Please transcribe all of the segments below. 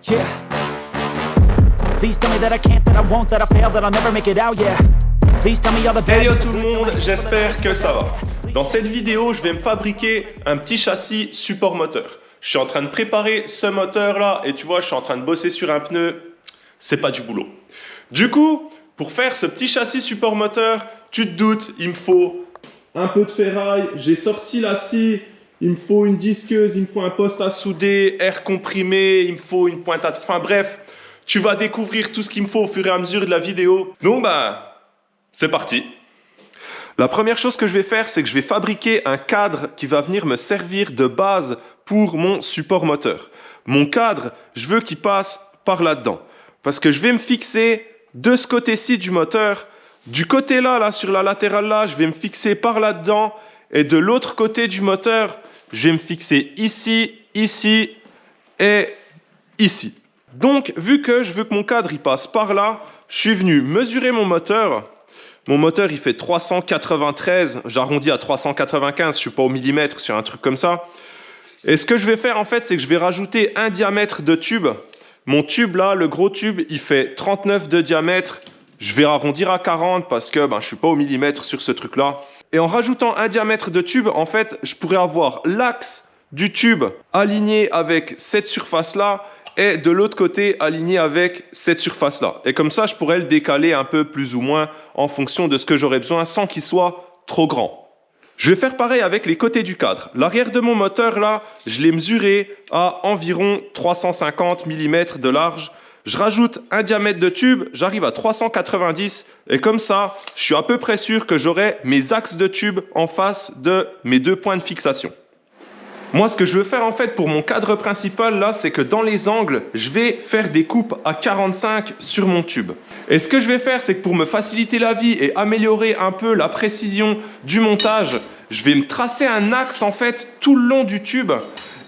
Yeah. Please tell me that I can't, that I won't, that I fail, that I'll never make it out, yeah. Please tell me all the bad. Hey yo tout le monde, j'espère que ça va. Dans cette vidéo, je vais me fabriquer un petit châssis support moteur. Je suis en train de préparer ce moteur là et tu vois, je suis en train de bosser sur un pneu. C'est pas du boulot. Du coup, pour faire ce petit châssis support moteur, tu te doutes, il me faut un peu de ferraille. J'ai sorti la scie. Il me faut une disqueuse, il me faut un poste à souder, air comprimé, il me faut une pointe à... Enfin bref, tu vas découvrir tout ce qu'il me faut au fur et à mesure de la vidéo. Donc c'est parti. La première chose que je vais faire, c'est que je vais fabriquer un cadre qui va venir me servir de base pour mon support moteur. Mon cadre, je veux qu'il passe par là-dedans. Parce que je vais me fixer de ce côté-ci du moteur. Du côté là, sur la latérale là, je vais me fixer par là-dedans. Et de l'autre côté du moteur, je vais me fixer ici, ici et ici. Donc, vu que je veux que mon cadre il passe par là, je suis venu mesurer mon moteur. Mon moteur, il fait 393, j'arrondis à 395, je ne suis pas au millimètre sur un truc comme ça. Et ce que je vais faire, en fait, c'est que je vais rajouter un diamètre de tube. Mon tube, là, le gros tube, il fait 39 de diamètre. Je vais arrondir à 40 parce que je ne suis pas au millimètre sur ce truc-là. Et en rajoutant un diamètre de tube, en fait, je pourrais avoir l'axe du tube aligné avec cette surface-là et de l'autre côté aligné avec cette surface-là. Et comme ça, je pourrais le décaler un peu plus ou moins en fonction de ce que j'aurais besoin sans qu'il soit trop grand. Je vais faire pareil avec les côtés du cadre. L'arrière de mon moteur, là, je l'ai mesuré à environ 350 mm de large. Je rajoute un diamètre de tube, j'arrive à 390 et comme ça, je suis à peu près sûr que j'aurai mes axes de tube en face de mes deux points de fixation. Moi, ce que je veux faire en fait pour mon cadre principal là, c'est que dans les angles, je vais faire des coupes à 45 sur mon tube. Et ce que je vais faire, c'est que pour me faciliter la vie et améliorer un peu la précision du montage, je vais me tracer un axe en fait tout le long du tube.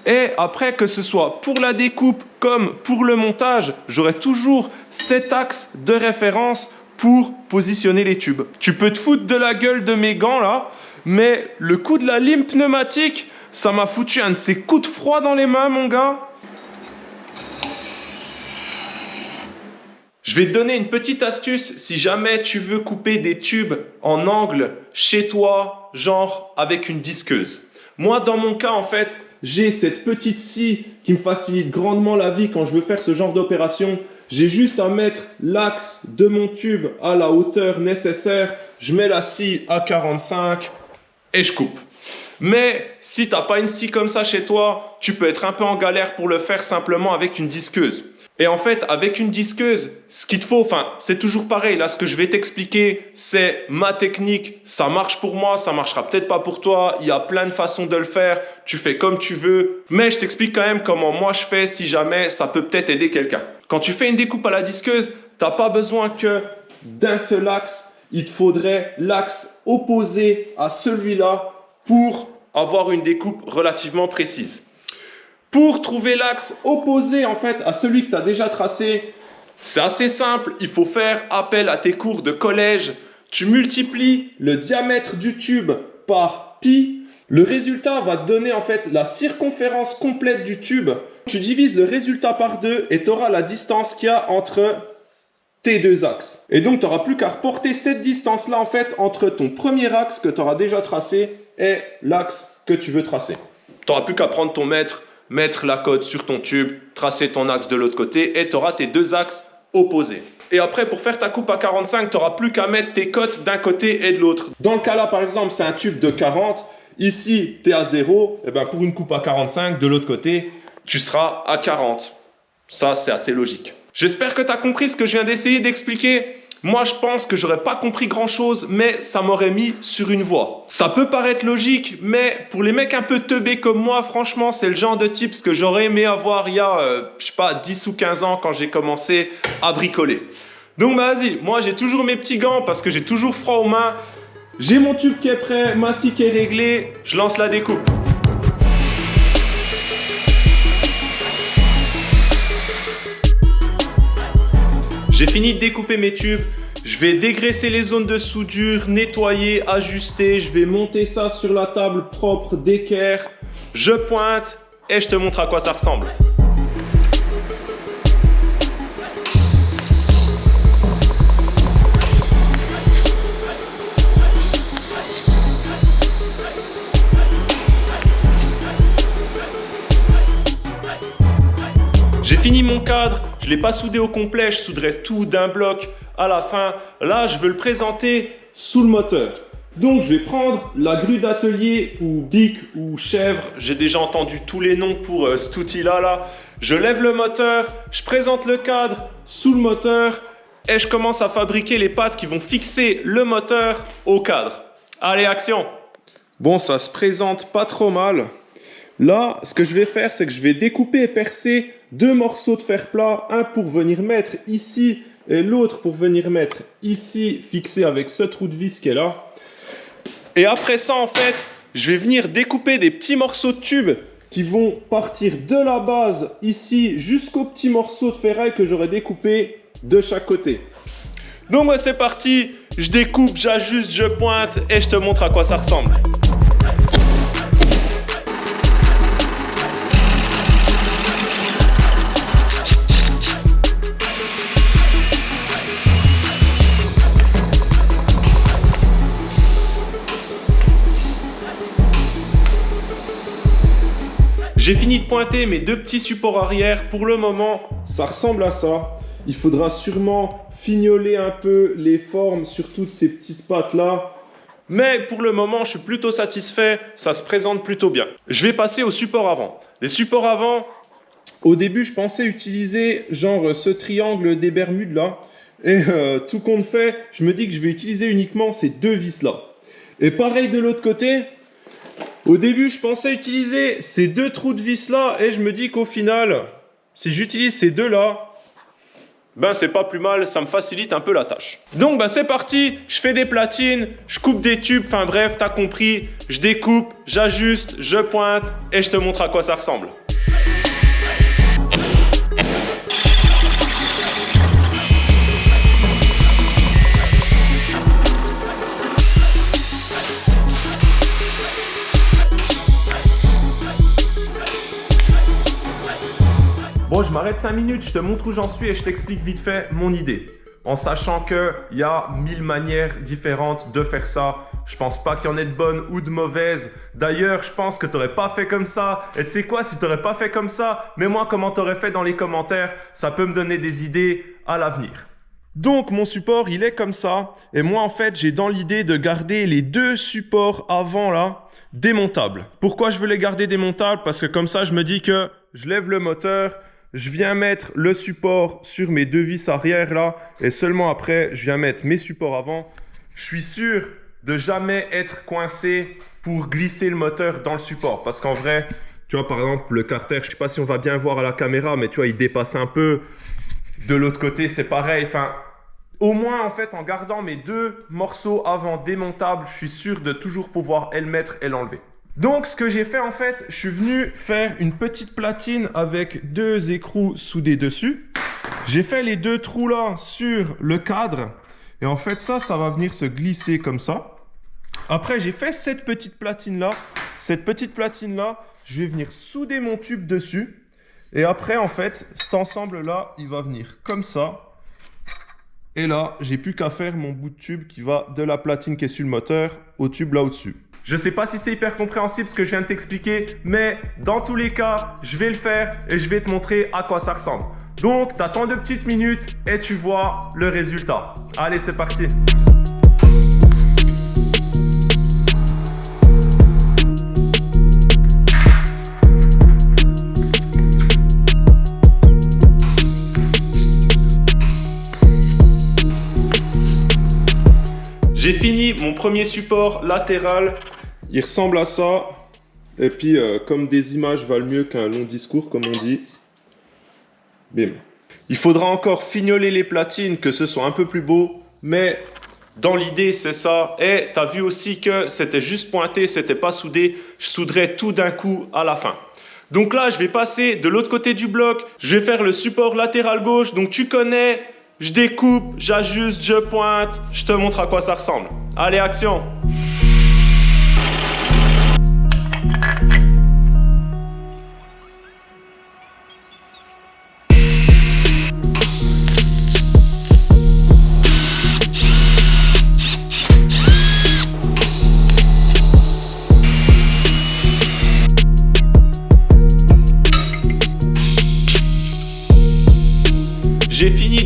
Et après, que ce soit pour la découpe comme pour le montage, j'aurai toujours cet axe de référence pour positionner les tubes. Tu peux te foutre de la gueule de mes gants là, mais le coup de la lime pneumatique, ça m'a foutu un de ces coups de froid dans les mains, mon gars. Je vais te donner une petite astuce si jamais tu veux couper des tubes en angle chez toi, genre avec une disqueuse. Moi, dans mon cas, en fait, j'ai cette petite scie qui me facilite grandement la vie quand je veux faire ce genre d'opération. J'ai juste à mettre l'axe de mon tube à la hauteur nécessaire. Je mets la scie à 45 et je coupe. Mais si tu n'as pas une scie comme ça chez toi, tu peux être un peu en galère pour le faire simplement avec une disqueuse. Et en fait, avec une disqueuse, ce qu'il te faut, c'est toujours pareil. Là, ce que je vais t'expliquer, c'est ma technique. Ça marche pour moi, ça marchera peut-être pas pour toi. Il y a plein de façons de le faire. Tu fais comme tu veux. Mais je t'explique quand même comment moi je fais si jamais ça peut peut-être aider quelqu'un. Quand tu fais une découpe à la disqueuse, tu n'as pas besoin que d'un seul axe. Il te faudrait l'axe opposé à celui-là pour avoir une découpe relativement précise. Pour trouver l'axe opposé en fait à celui que tu as déjà tracé, c'est assez simple, il faut faire appel à tes cours de collège. Tu multiplies le diamètre du tube par pi. Le résultat va te donner en fait la circonférence complète du tube. Tu divises le résultat par 2 et tu auras la distance qu'il y a entre tes deux axes. Et donc tu n'auras plus qu'à reporter cette distance-là en fait entre ton premier axe que tu auras déjà tracé et l'axe que tu veux tracer. Tu n'auras plus qu'à prendre ton mètre, mettre la cote sur ton tube, tracer ton axe de l'autre côté et tu auras tes deux axes opposés. Et après, pour faire ta coupe à 45, tu n'auras plus qu'à mettre tes cotes d'un côté et de l'autre. Dans le cas là, par exemple, c'est un tube de 40. Ici, tu es à 0. Et bien, pour une coupe à 45, de l'autre côté, tu seras à 40. Ça, c'est assez logique. J'espère que tu as compris ce que je viens d'essayer d'expliquer. Moi, je pense que j'aurais pas compris grand-chose, mais ça m'aurait mis sur une voie. Ça peut paraître logique, mais pour les mecs un peu teubés comme moi, franchement, c'est le genre de tips que j'aurais aimé avoir il y a, 10 ou 15 ans quand j'ai commencé à bricoler. Donc, vas-y, moi, j'ai toujours mes petits gants parce que j'ai toujours froid aux mains. J'ai mon tube qui est prêt, ma scie qui est réglée, je lance la découpe. J'ai fini de découper mes tubes, je vais dégraisser les zones de soudure, nettoyer, ajuster, je vais monter ça sur la table propre d'équerre, je pointe et je te montre à quoi ça ressemble. J'ai fini mon cadre, je ne l'ai pas soudé au complet, je souderai tout d'un bloc à la fin. Là, je veux le présenter sous le moteur. Donc, je vais prendre la grue d'atelier ou bic ou chèvre. J'ai déjà entendu tous les noms pour cet outil-là. Je lève le moteur, je présente le cadre sous le moteur et je commence à fabriquer les pattes qui vont fixer le moteur au cadre. Allez, action! Bon, ça se présente pas trop mal. Là, ce que je vais faire, c'est que je vais découper et percer 2 morceaux de fer plat, un pour venir mettre ici et l'autre pour venir mettre ici, fixé avec ce trou de vis qui est là. Et après ça, en fait, je vais venir découper des petits morceaux de tubes qui vont partir de la base ici jusqu'aux petits morceaux de ferraille que j'aurai découpés de chaque côté. Donc ouais, c'est parti, je découpe, j'ajuste, je pointe et je te montre à quoi ça ressemble. J'ai fini de pointer mes 2 petits supports arrière. Pour le moment, ça ressemble à ça. Il faudra sûrement fignoler un peu les formes sur toutes ces petites pattes-là. Mais pour le moment, je suis plutôt satisfait. Ça se présente plutôt bien. Je vais passer au support avant. Les supports avant, au début, je pensais utiliser genre ce triangle des Bermudes là. Et tout compte fait, je me dis que je vais utiliser uniquement ces 2 vis-là. Et pareil de l'autre côté. Au début, je pensais utiliser ces 2 trous de vis là et je me dis qu'au final, si j'utilise ces 2 là, ben c'est pas plus mal, ça me facilite un peu la tâche. Donc ben c'est parti, je fais des platines, je coupe des tubes, enfin bref, t'as compris, je découpe, j'ajuste, je pointe et je te montre à quoi ça ressemble. Bon, je m'arrête 5 minutes, je te montre où j'en suis et je t'explique vite fait mon idée. En sachant qu'il y a 1000 manières différentes de faire ça. Je pense pas qu'il y en ait de bonnes ou de mauvaises. D'ailleurs, je pense que tu n'aurais pas fait comme ça. Et tu sais quoi, si tu n'aurais pas fait comme ça, mets-moi comment tu aurais fait dans les commentaires. Ça peut me donner des idées à l'avenir. Donc, mon support, il est comme ça. Et moi, en fait, j'ai dans l'idée de garder les 2 supports avant là démontables. Pourquoi je veux les garder démontables? Parce que comme ça, je me dis que je lève le moteur. Je viens mettre le support sur mes 2 vis arrière là et seulement après, je viens mettre mes supports avant. Je suis sûr de jamais être coincé pour glisser le moteur dans le support parce qu'en vrai, tu vois par exemple le carter, je sais pas si on va bien voir à la caméra mais tu vois il dépasse un peu. De l'autre côté, c'est pareil. Enfin, au moins en fait en gardant mes 2 morceaux avant démontables, je suis sûr de toujours pouvoir le mettre et l'enlever. Donc, ce que j'ai fait, en fait, je suis venu faire une petite platine avec 2 écrous soudés dessus. J'ai fait les 2 trous là sur le cadre. Et en fait, ça va venir se glisser comme ça. Après, j'ai fait cette petite platine-là. Cette petite platine-là, je vais venir souder mon tube dessus. Et après, en fait, cet ensemble-là, il va venir comme ça. Et là, j'ai plus qu'à faire mon bout de tube qui va de la platine qui est sur le moteur au tube là au-dessus. Je sais pas si c'est hyper compréhensible ce que je viens de t'expliquer, mais dans tous les cas, je vais le faire et je vais te montrer à quoi ça ressemble. Donc, t'attends 2 petites minutes et tu vois le résultat. Allez, c'est parti! J'ai fini mon premier support latéral. Il ressemble à ça. Et puis, comme des images valent mieux qu'un long discours, comme on dit. Bim. Il faudra encore fignoler les platines, que ce soit un peu plus beau. Mais dans l'idée, c'est ça. Et tu as vu aussi que c'était juste pointé, c'était pas soudé. Je souderai tout d'un coup à la fin. Donc là, je vais passer de l'autre côté du bloc. Je vais faire le support latéral gauche. Donc tu connais... Je découpe, j'ajuste, je pointe, je te montre à quoi ça ressemble. Allez, action!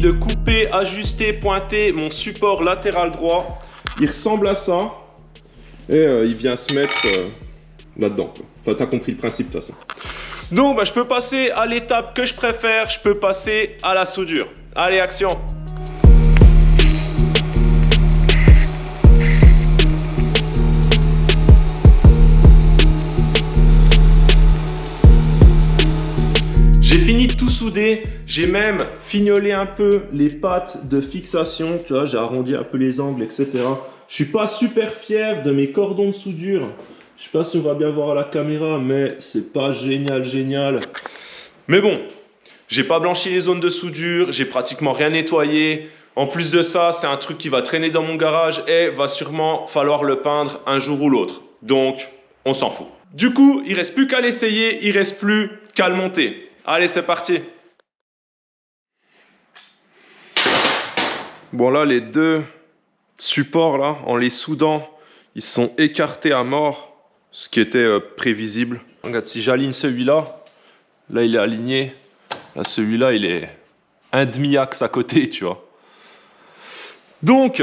de couper, ajuster, pointer mon support latéral droit. Il ressemble à ça. Et il vient se mettre là-dedans. Enfin, t'as compris le principe de toute façon. Donc, je peux passer à l'étape que je préfère. Je peux passer à la soudure. Allez, action! J'ai fini de tout souder, j'ai même fignolé un peu les pattes de fixation, tu vois, j'ai arrondi un peu les angles, etc. Je suis pas super fier de mes cordons de soudure. Je sais pas si on va bien voir à la caméra, mais c'est pas génial. Mais bon, j'ai pas blanchi les zones de soudure, j'ai pratiquement rien nettoyé. En plus de ça, c'est un truc qui va traîner dans mon garage et va sûrement falloir le peindre un jour ou l'autre. Donc, on s'en fout. Du coup, il reste plus qu'à l'essayer, il reste plus qu'à le monter. Allez, c'est parti. Bon là, les deux supports là, en les soudant, ils se sont écartés à mort, ce qui était prévisible. Regarde, si j'aligne celui-là, là il est aligné, là celui-là il est un demi-axe à côté, tu vois. Donc,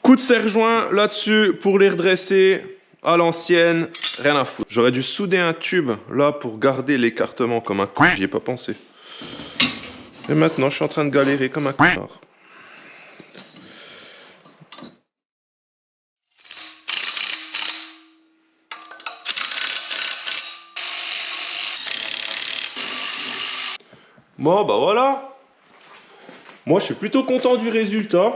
coup de serre-joint là-dessus pour les redresser. À l'ancienne, rien à foutre. J'aurais dû souder un tube là pour garder l'écartement comme un con. J'y ai pas pensé. Et maintenant, je suis en train de galérer comme un connard. Bon, voilà. Moi, je suis plutôt content du résultat.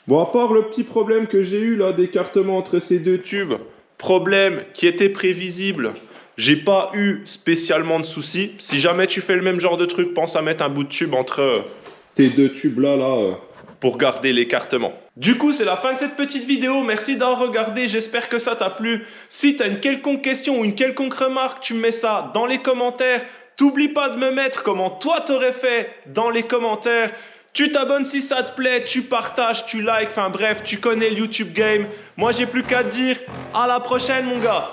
Bon, à part le petit problème que j'ai eu là d'écartement entre ces deux tubes. Problème qui était prévisible, j'ai pas eu spécialement de soucis. Si jamais tu fais le même genre de truc, pense à mettre un bout de tube entre tes deux tubes là, pour garder l'écartement. Du coup, c'est la fin de cette petite vidéo. Merci d'avoir regardé. J'espère que ça t'a plu. Si tu as une quelconque question ou une quelconque remarque, tu me mets ça dans les commentaires. T'oublie pas de me mettre comment toi t'aurais fait dans les commentaires. Tu t'abonnes si ça te plaît, tu partages, tu likes, enfin bref, tu connais le YouTube Game. Moi, j'ai plus qu'à te dire à la prochaine, mon gars.